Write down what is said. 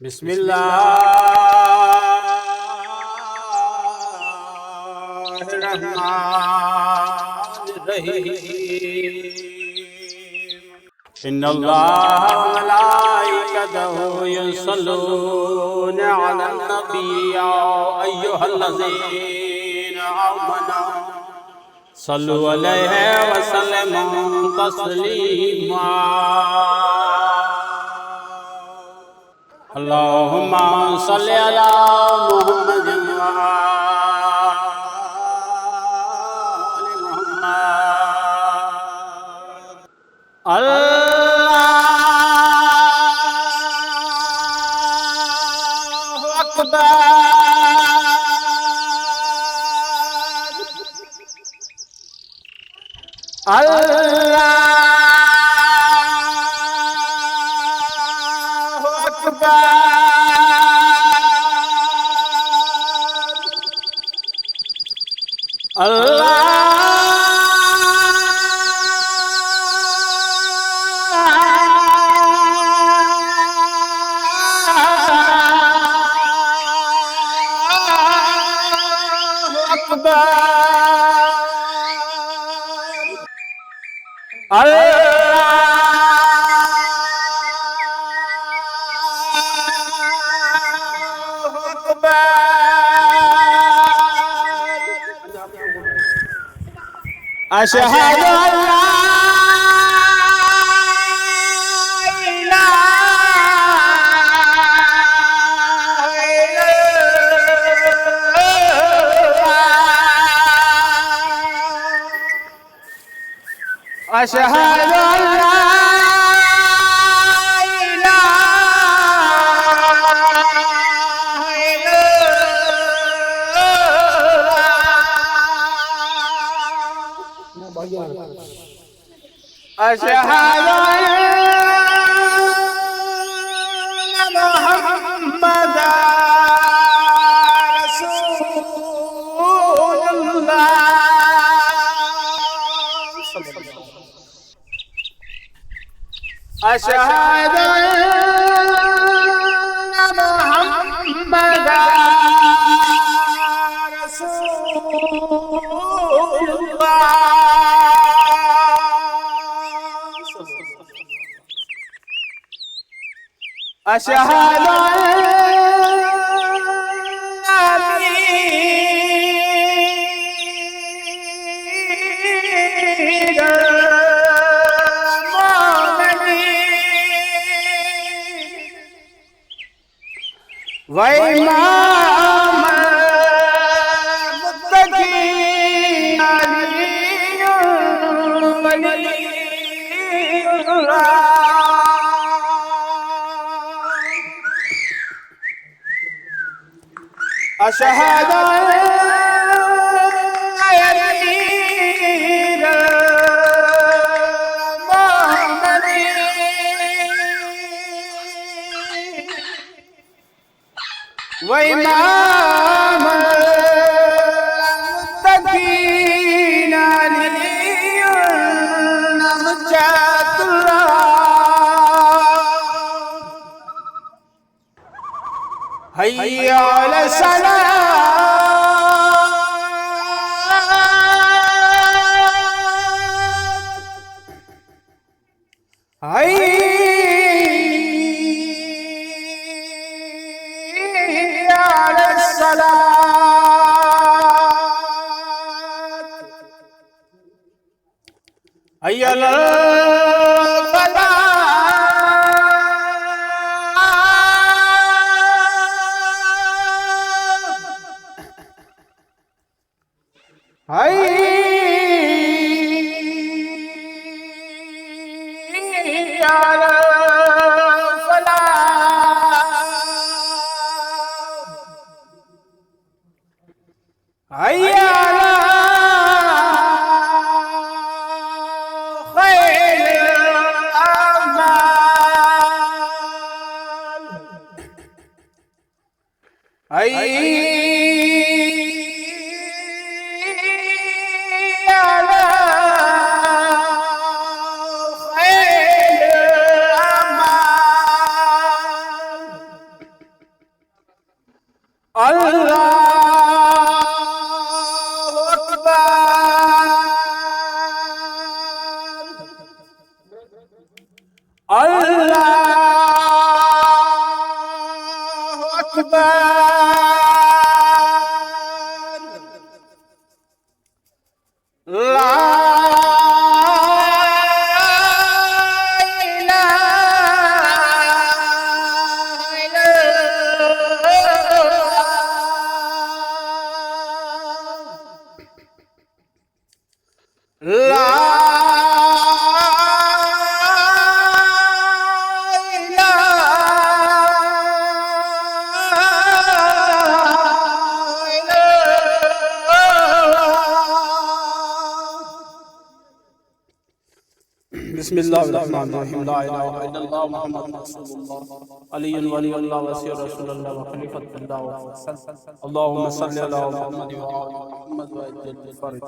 बिस्मिल्लाहिर्रहमानिर्रहीम। इन्नल्लाह व मलाइकतहु युसल्लूना अलन नबी या अय्युहल्लज़ीना आमनू सल्लु अलैहि व सल्लिमू तस्लीमा। अल्लाहुम्मा सल्लि अला मुहम्मदिन व आलि मुहम्मद। अल्लाहु अकबर। अल्लाहु अकबर। अल्लाहु अकबर। अशहदु अल्ला इलाहा इल्लल्लाह। अशहदु अल्ला अशहदु अन्ना मुहम्मदर रसूलुल्लाह। अशहदु अन्ना मुहम्मदर रसूलुल्लाह। अशहदु अन्ना अमीरुल मोमिनीन व इमामुल मुत्तकीन अलियुल वलियुल्लाह। अशहदु अन्ना अमीरुल मोमिनीन व इमामुल मुत्तकीन अलियुल मुजातुल्लाह। हय्या अलस सलाह। हय्या अलस सलाह। हय्या अलल फलाह। हय्या अलल फलाह। हय्या अला खैरिल अमाल। हय्या अला खैरिल अमाल। अल्लाहु अकबर। ला बिस्मिल्लाहिर्रहमानिर्रहीम। ला इलाहा इल्लल्लाह मुहम्मदुर रसूलुल्लाह अलियुन वलियुल्लाह वसी रसूलुल्लाह व खलीफतुल्लाह। अल्लाहुम्मा सल्लि अला मुहम्मद व आलि मुहम्मद व अज्जिल फरज।